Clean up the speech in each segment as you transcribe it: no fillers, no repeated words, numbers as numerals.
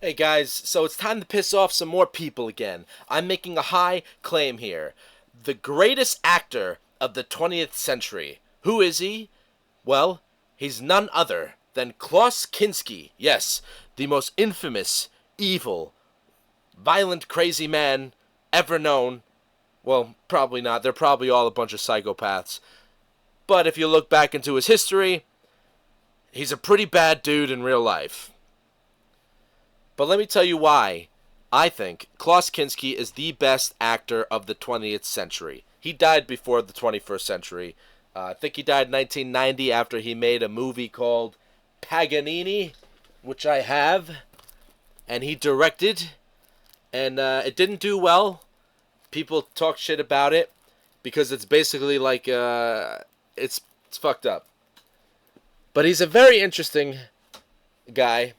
Hey guys, so it's time to piss off some more people again. I'm making a high claim here. The greatest actor of the 20th century. Who is he? Well, he's none other than Klaus Kinski. Yes, the most infamous, evil, violent, crazy man ever known. Well, probably not. They're probably all a bunch of psychopaths. But if you look back into his history, he's a pretty bad dude in real life. But let me tell you why I think Klaus Kinski is the best actor of the 20th century. He died before the 21st century. I think he died in 1990 after he made a movie called Paganini, which I have, and he directed, and it didn't do well. People talk shit about it because it's basically like it's fucked up. But he's a very interesting guy,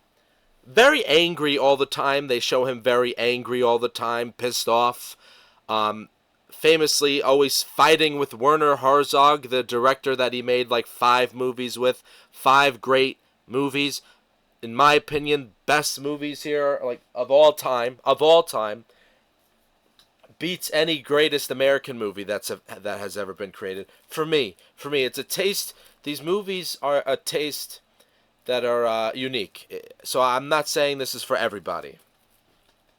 very angry all the time. They show him very angry all the time, pissed off. Um, Famously, always fighting with Werner Herzog, the director that he made like 5 movies with. 5 great movies. In my opinion, best movies here, like of all time, beats any greatest American movie that has ever been created. For me, it's a taste. These movies are a taste that are unique. So I'm not saying this is for everybody.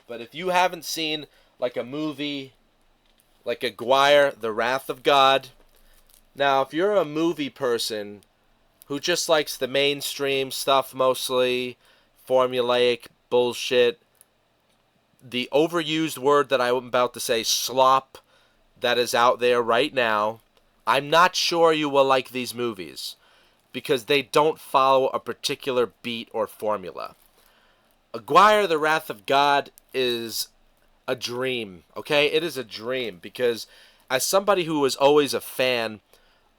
But if you haven't seen like a movie like Aguirre, The Wrath of God, now if you're a movie person who just likes the mainstream stuff mostly, formulaic bullshit, the overused word that I'm about to say, slop, that is out there right now, I'm not sure you will like these movies because they don't follow a particular beat or formula. Aguirre, The Wrath of God is a dream, okay? It is a dream because as somebody who was always a fan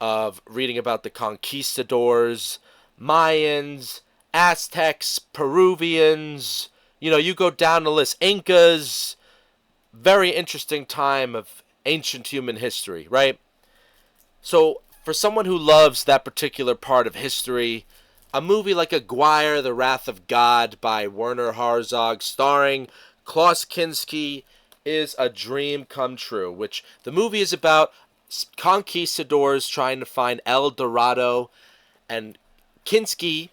of reading about the conquistadors, Mayans, Aztecs, Peruvians, you go down the list, Incas, very interesting time of ancient human history, right? So, for someone who loves that particular part of history, a movie like Aguirre, The Wrath of God by Werner Herzog, starring Klaus Kinski, is a dream come true. Which the movie is about conquistadors trying to find El Dorado, and Kinski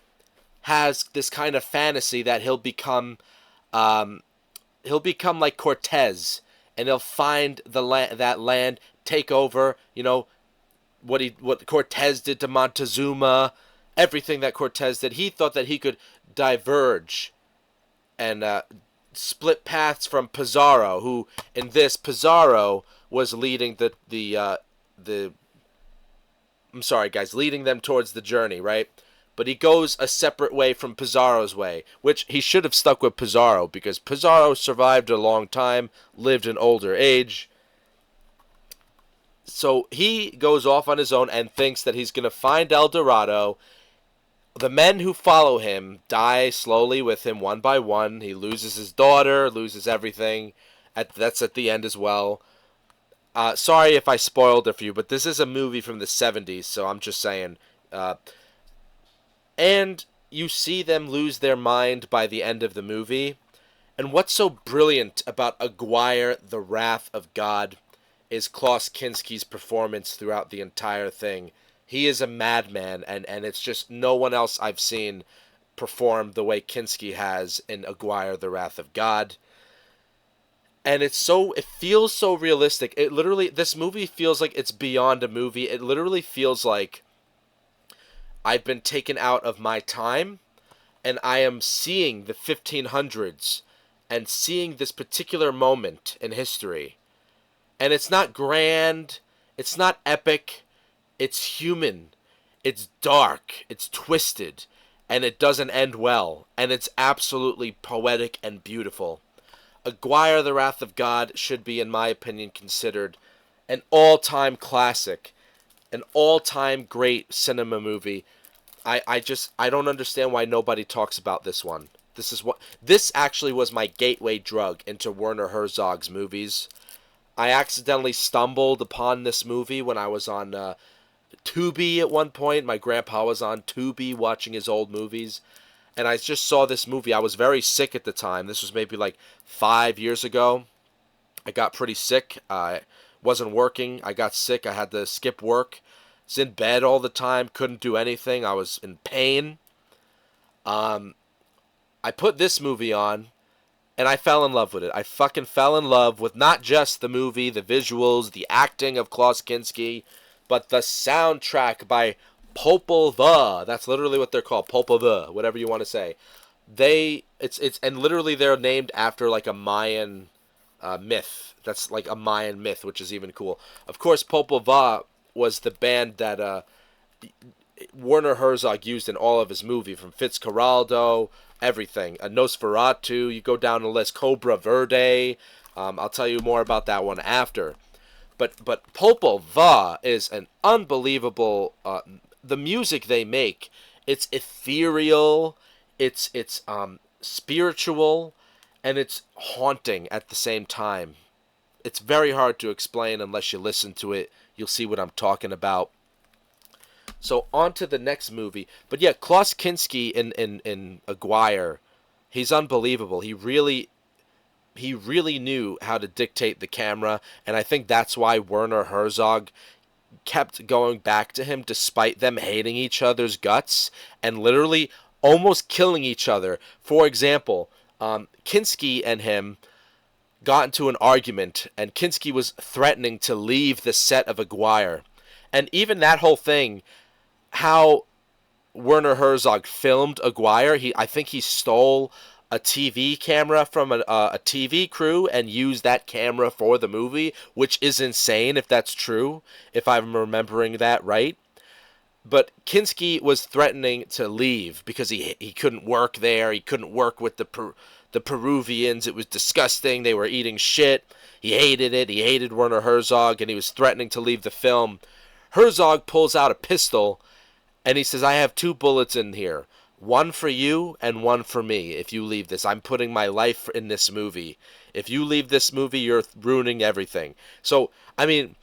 has this kind of fantasy that um, he'll become like Cortez, and he'll find that land, take over. What Cortez did to Montezuma, everything that Cortez did. He thought that he could diverge and split paths from Pizarro, who in this Pizarro was leading the I'm sorry guys, leading them towards the journey, right? But he goes a separate way from Pizarro's way, which he should have stuck with Pizarro because Pizarro survived a long time, lived an older age. So he goes off on his own and thinks that he's going to find El Dorado. The men who follow him die slowly with him one by one. He loses his daughter, loses everything. That's at the end as well. Sorry if I spoiled it for you, but this is a movie from the 70s, so I'm just saying. And you see them lose their mind by the end of the movie. And what's so brilliant about Aguirre, The Wrath of God, is Klaus Kinski's performance throughout the entire thing. He is a madman, and it's just no one else I've seen perform the way Kinski has in Aguirre, The Wrath of God. And it feels so realistic. This movie feels like it's beyond a movie. It literally feels like I've been taken out of my time and I am seeing the 1500s and seeing this particular moment in history. And it's not grand, it's not epic, it's human, it's dark, it's twisted, and it doesn't end well. And it's absolutely poetic and beautiful. Aguirre, The Wrath of God should be, in my opinion, considered an all-time classic, an all-time great cinema movie. I don't understand why nobody talks about this one. This actually was my gateway drug into Werner Herzog's movies. I accidentally stumbled upon this movie when I was on Tubi at one point. My grandpa was on Tubi watching his old movies, and I just saw this movie. I was very sick at the time. This was maybe like 5 years ago. I got pretty sick. I wasn't working. I got sick. I had to skip work. I was in bed all the time. Couldn't do anything. I was in pain. I put this movie on, and I fell in love with it. I fucking fell in love with not just the movie, the visuals, the acting of Klaus Kinski, but the soundtrack by Popol Vuh. That's literally what they're called, Popol Vuh, whatever you want to say. It's and literally they're named after like a Mayan myth. That's like a Mayan myth, which is even cool. Of course, Popol Vuh was the band that Werner Herzog used in all of his movie, from Fitzcarraldo, everything. Nosferatu, you go down the list, Cobra Verde. I'll tell you more about that one after. But Popol Vuh is an unbelievable. The music they make, it's ethereal, it's spiritual, and it's haunting at the same time. It's very hard to explain unless you listen to it. You'll see what I'm talking about. So on to the next movie. But yeah, Klaus Kinski in Aguirre, he's unbelievable. He really knew how to dictate the camera, and I think that's why Werner Herzog kept going back to him despite them hating each other's guts and literally almost killing each other. For example, Kinski and him got into an argument, and Kinski was threatening to leave the set of Aguirre. And even that whole thing, how Werner Herzog filmed Aguirre, I think he stole a TV camera from a TV crew and used that camera for the movie, which is insane if that's true, if I'm remembering that right. But Kinski was threatening to leave because he couldn't work there. He couldn't work with the Peruvians. It was disgusting. They were eating shit. He hated it. He hated Werner Herzog, and he was threatening to leave the film. Herzog pulls out a pistol, and he says, I have 2 bullets in here. One for you and one for me if you leave this. I'm putting my life in this movie. If you leave this movie, you're ruining everything. So, I mean,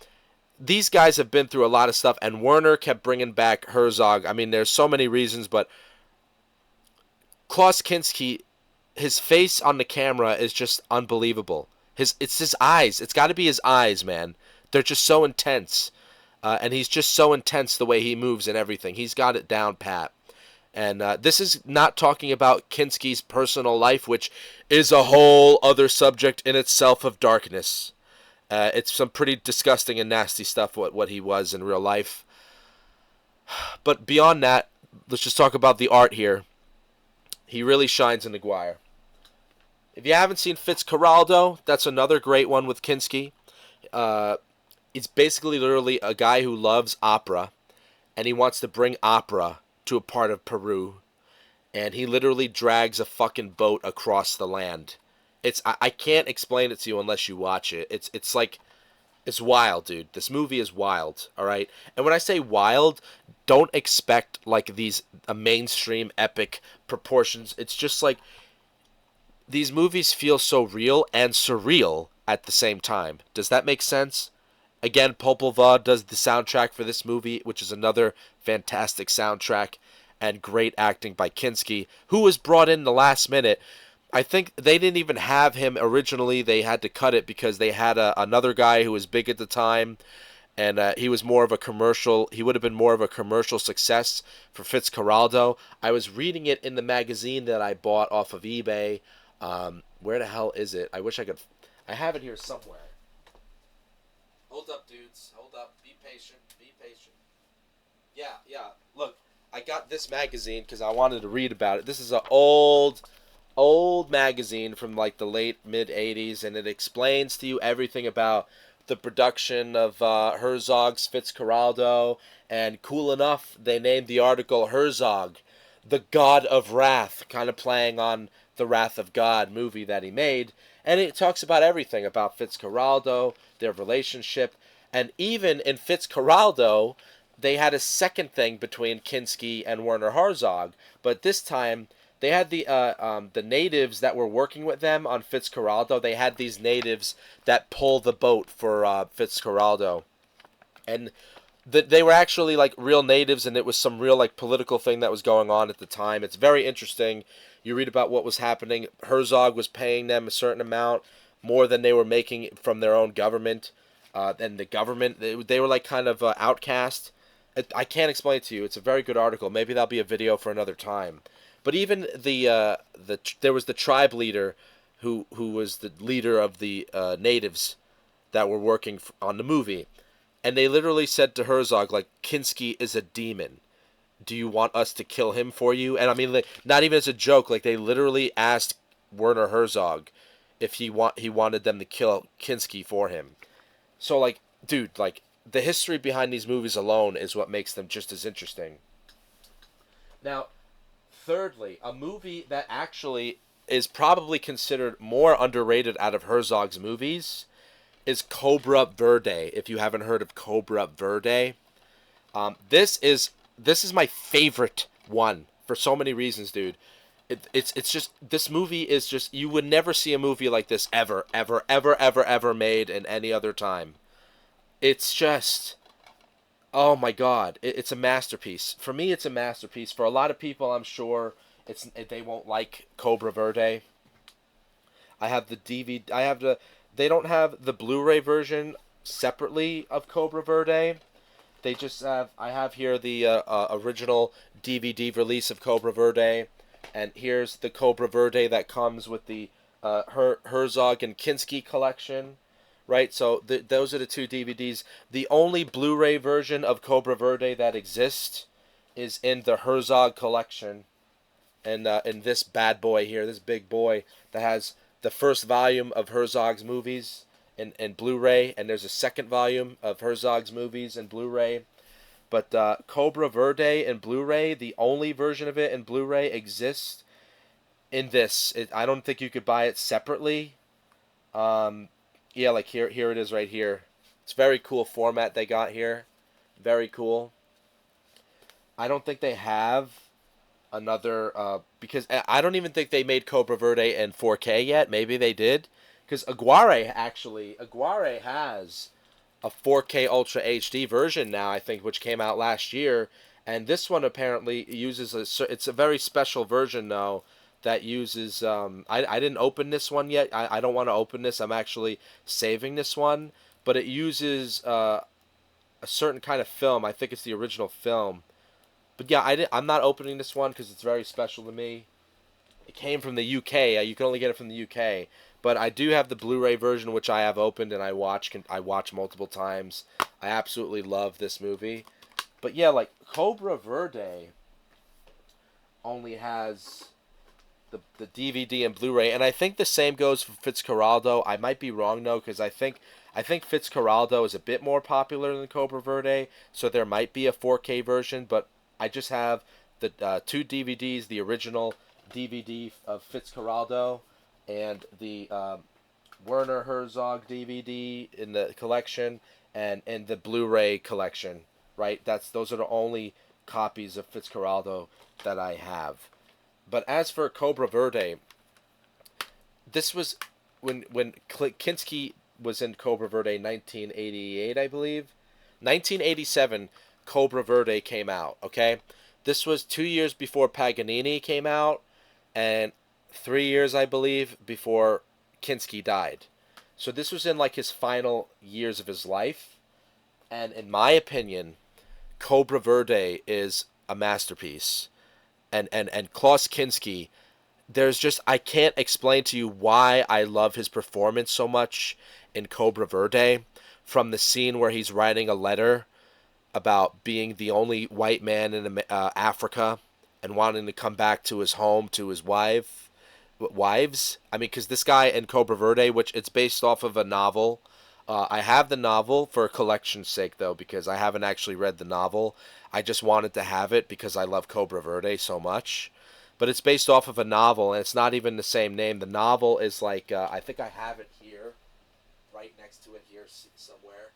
these guys have been through a lot of stuff, and Werner kept bringing back Herzog. I mean, there's so many reasons, but Klaus Kinski, his face on the camera is just unbelievable. It's his eyes. It's got to be his eyes, man. They're just so intense. And he's just so intense the way he moves and everything. He's got it down pat. And this is not talking about Kinski's personal life, which is a whole other subject in itself of darkness. It's some pretty disgusting and nasty stuff what he was in real life. But beyond that, let's just talk about the art here. He really shines in Aguirre. If you haven't seen Fitzcarraldo, that's another great one with Kinski. It's basically literally a guy who loves opera, and he wants to bring opera to a part of Peru, and he literally drags a fucking boat across the land. I can't explain it to you unless you watch it. It's like, it's wild, dude. This movie is wild, all right? And when I say wild, don't expect like these mainstream epic proportions. It's just like these movies feel so real and surreal at the same time. Does that make sense? Again, Popol Vuh does the soundtrack for this movie, which is another fantastic soundtrack and great acting by Kinski, who was brought in the last minute. I think they didn't even have him originally. They had to cut it because they had another guy who was big at the time, and he was more of a commercial. He would have been more of a commercial success for Fitzcarraldo. I was reading it in the magazine that I bought off of eBay. Where the hell is it? I wish I could. I have it here somewhere. Hold up, dudes. Hold up. Be patient. Be patient. Yeah. Look, I got this magazine because I wanted to read about it. This is an old magazine from like the late mid-'80s, and it explains to you everything about the production of Herzog's Fitzcarraldo. And cool enough, they named the article Herzog, the God of Wrath, kind of playing on the Wrath of God movie that he made. And it talks about everything about Fitzcarraldo, their relationship, and even in Fitzcarraldo, they had a second thing between Kinski and Werner Herzog, but this time they had the natives that were working with them on Fitzcarraldo. They had these natives that pull the boat for Fitzcarraldo, and they were actually like real natives, and it was some real like political thing that was going on at the time. It's very interesting. You read about what was happening. Herzog was paying them a certain amount more than they were making from their own government. And the government, they were like kind of outcast. I can't explain it to you. It's a very good article. Maybe that'll be a video for another time. But even there was the tribe leader, who was the leader of the natives that were working on the movie, and they literally said to Herzog, like, Kinski is a demon. Do you want us to kill him for you? And I mean, like, not even as a joke. Like, they literally asked Werner Herzog if he wanted them to kill Kinski for him. So, like, dude, like, the history behind these movies alone is what makes them just as interesting. Now, thirdly, a movie that actually is probably considered more underrated out of Herzog's movies is Cobra Verde. If you haven't heard of Cobra Verde, this is my favorite one for so many reasons, dude. It's just, this movie is just, you would never see a movie like this ever, ever, ever, ever, ever made in any other time. It's just, oh my god, it's a masterpiece. For me, it's a masterpiece. For a lot of people, I'm sure they won't like Cobra Verde. I have the DVD. I have the. They don't have the Blu-ray version separately of Cobra Verde. They just have. I have here the original DVD release of Cobra Verde, and here's the Cobra Verde that comes with the Herzog and Kinski collection. Right, so those are the two DVDs. The only Blu-ray version of Cobra Verde that exists is in the Herzog collection, and in this bad boy here, this big boy that has the first volume of Herzog's movies in Blu-ray, and there's a second volume of Herzog's movies in Blu-ray. But Cobra Verde in Blu-ray, the only version of it in Blu-ray exists in this. I don't think you could buy it separately. Yeah, like here it is right here. It's very cool format they got here. Very cool. I don't think they have another because I don't even think they made Cobra Verde in 4K yet. Maybe they did, because Aguare has a 4K Ultra HD version now, I think, which came out last year, and this one apparently uses it's a very special version though that uses I didn't open this one yet. I don't want to open this. I'm actually saving this one, but it uses a certain kind of film. I think it's the original film. But yeah, I'm not opening this one because it's very special to me. It came from the UK. You can only get it from the UK. But I do have the Blu-ray version, which I have opened and I watch multiple times. I absolutely love this movie. But yeah, like Cobra Verde only has the DVD and Blu-ray, and I think the same goes for Fitzcarraldo. I might be wrong though, because I think Fitzcarraldo is a bit more popular than Cobra Verde, so there might be a 4K version. But I just have the two DVDs, the original DVD of Fitzcarraldo and the Werner Herzog DVD in the collection, and the Blu-ray collection. Right, those are the only copies of Fitzcarraldo that I have. But as for Cobra Verde, this was when Kinski was in Cobra Verde in 1988, I believe. 1987, Cobra Verde came out, okay? This was 2 years before Paganini came out, and 3 years, I believe, before Kinski died. So this was in like his final years of his life, and in my opinion, Cobra Verde is a masterpiece. And Klaus Kinski, I can't explain to you why I love his performance so much in Cobra Verde, from the scene where he's writing a letter about being the only white man in Africa and wanting to come back to his home, to his wives. I mean, because this guy in Cobra Verde, which it's based off of a novel. I have the novel for collection's sake, though, because I haven't actually read the novel. I just wanted to have it because I love Cobra Verde so much. But it's based off of a novel, and it's not even the same name. The novel is like, I think I have it here, right next to it here somewhere.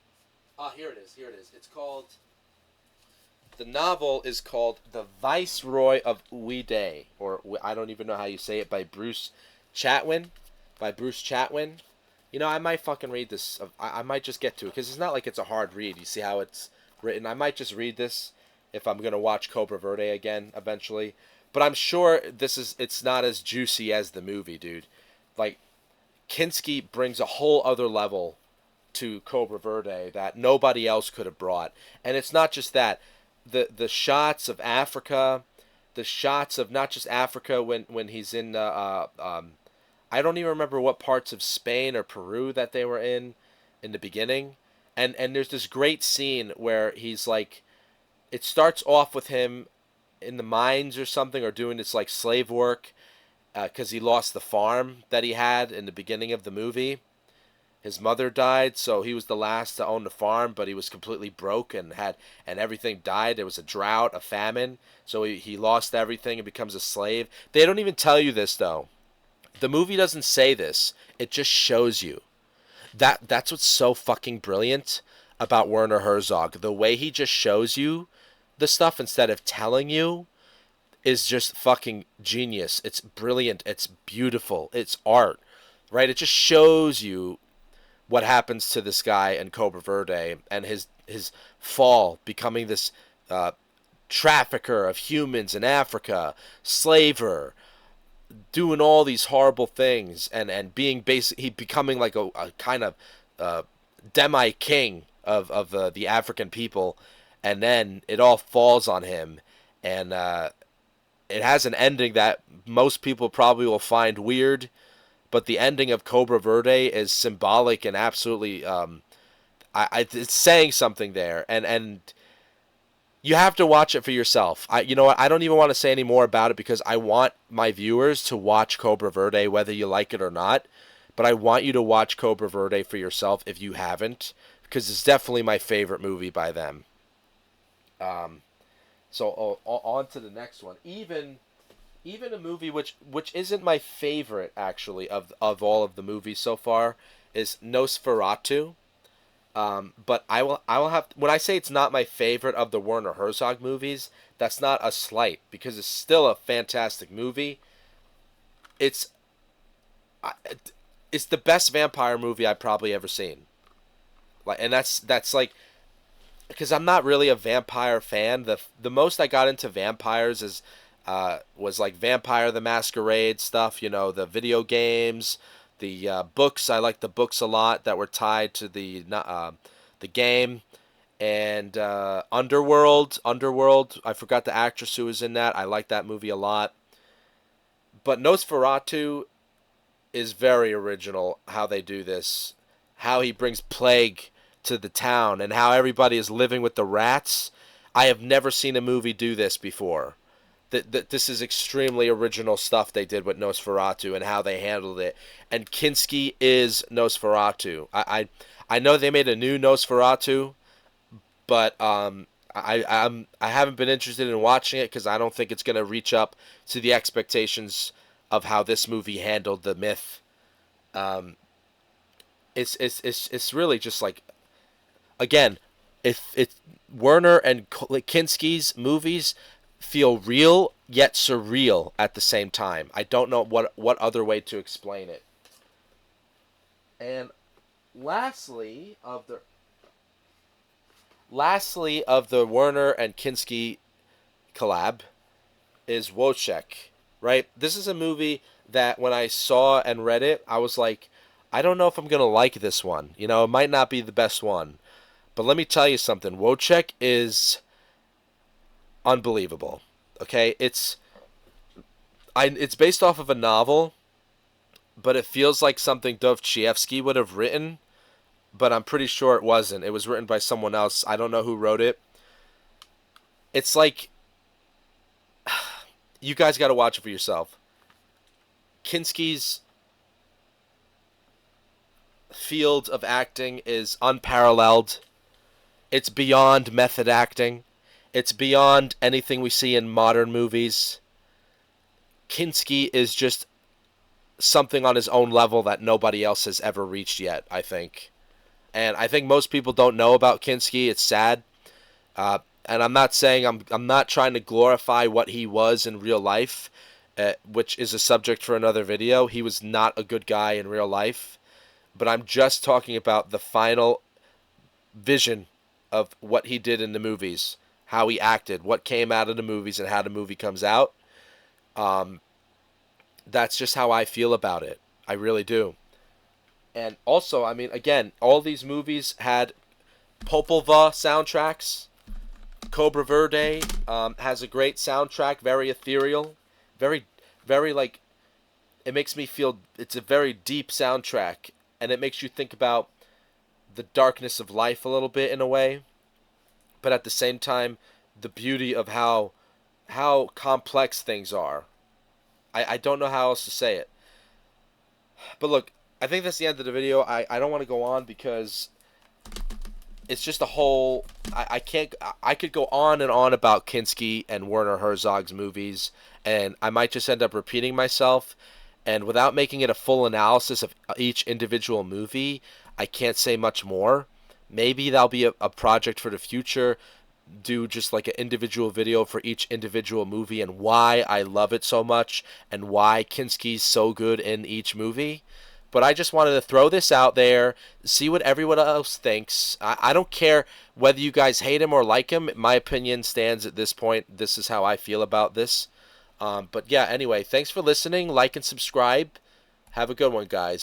Here it is, It's called, the novel is called The Viceroy of Ouide, or I don't even know how you say it, by Bruce Chatwin. You know, I might fucking read this. I might just get to it, because it's not like it's a hard read. You see how written. I might just read this if I'm gonna watch Cobra Verde again eventually. But I'm sure it's not as juicy as the movie, dude. Like Kinski brings a whole other level to Cobra Verde that nobody else could have brought. And it's not just that. The shots of Africa, the shots of not just Africa when he's in I don't even remember what parts of Spain or Peru that they were in the beginning. And there's this great scene where he's like, it starts off with him in the mines or something, or doing this like slave work because he lost the farm that he had in the beginning of the movie. His mother died, so he was the last to own the farm, but he was completely broke and everything died. There was a drought, a famine, so he lost everything and becomes a slave. They don't even tell you this though. The movie doesn't say this. It just shows you. That's what's so fucking brilliant about Werner Herzog. The way he just shows you the stuff instead of telling you is just fucking genius. It's brilliant. It's beautiful. It's art, right? It just shows you what happens to this guy in Cobra Verde and his fall, becoming this trafficker of humans in Africa, slaver, doing all these horrible things, and being he becoming like a kind of demi king of the African people, and then it all falls on him, and it has an ending that most people probably will find weird, but the ending of Cobra Verde is symbolic and absolutely it's saying something there, and you have to watch it for yourself. You know what? I don't even want to say any more about it because I want my viewers to watch Cobra Verde, whether you like it or not. But I want you to watch Cobra Verde for yourself if you haven't, because it's definitely my favorite movie by them. So on to the next one. Even a movie which isn't my favorite actually of all of the movies so far is Nosferatu. But I will have, when I say it's not my favorite of the Werner Herzog movies, that's not a slight because it's still a fantastic movie. It's it's the best vampire movie I've probably ever seen. Like, and that's like, because I'm not really a vampire fan. The most I got into vampires is was like Vampire the Masquerade stuff, the video games, the books. I like the books a lot that were tied to the game, and Underworld. Underworld. I forgot the actress who was in that. I like that movie a lot. But Nosferatu is very original. How they do this, how he brings plague to the town, and how everybody is living with the rats. I have never seen a movie do this before. This is extremely original stuff they did with Nosferatu and how they handled it. And Kinski is Nosferatu. I know they made a new Nosferatu, but I haven't been interested in watching it because I don't think it's gonna reach up to the expectations of how this movie handled the myth. It's really just like, again, if it's Werner and Kinski's movies feel real yet surreal at the same time. I don't know what other way to explain it. And lastly of the Werner and Kinski collab is Wojciech, right? This is a movie that when I saw and read it, I was like, I don't know if I'm going to like this one. It might not be the best one. But let me tell you something. Wojciech is unbelievable. Okay? It's based off of a novel, but it feels like something Dostoevsky would have written, but I'm pretty sure it wasn't. It was written by someone else. I don't know who wrote it. It's like, you guys got to watch it for yourself. Kinski's field of acting is unparalleled. It's beyond method acting. It's beyond anything we see in modern movies. Kinski is just something on his own level that nobody else has ever reached yet, I think. And I think most people don't know about Kinski. It's sad. And I'm not saying I'm not trying to glorify what he was in real life, which is a subject for another video. He was not a good guy in real life. But I'm just talking about the final vision of what he did in the movies, how he acted, what came out of the movies, and how the movie comes out. That's just how I feel about it. I really do. And also, I mean, again, all these movies had Popova soundtracks. Cobra Verde has a great soundtrack, very ethereal, very, very like, it makes me feel, it's a very deep soundtrack, and it makes you think about the darkness of life a little bit in a way, but at the same time, the beauty of how complex things are. I don't know how else to say it. But look, I think that's the end of the video. I don't want to go on because it's just a whole. I can't. I could go on and on about Kinski and Werner Herzog's movies, and I might just end up repeating myself. And without making it a full analysis of each individual movie, I can't say much more. Maybe that'll be a project for the future. Do just like an individual video for each individual movie and why I love it so much and why Kinski's so good in each movie. But I just wanted to throw this out there, see what everyone else thinks. I don't care whether you guys hate him or like him. My opinion stands at this point. This is how I feel about this. But yeah, anyway, thanks for listening. Like and subscribe. Have a good one, guys.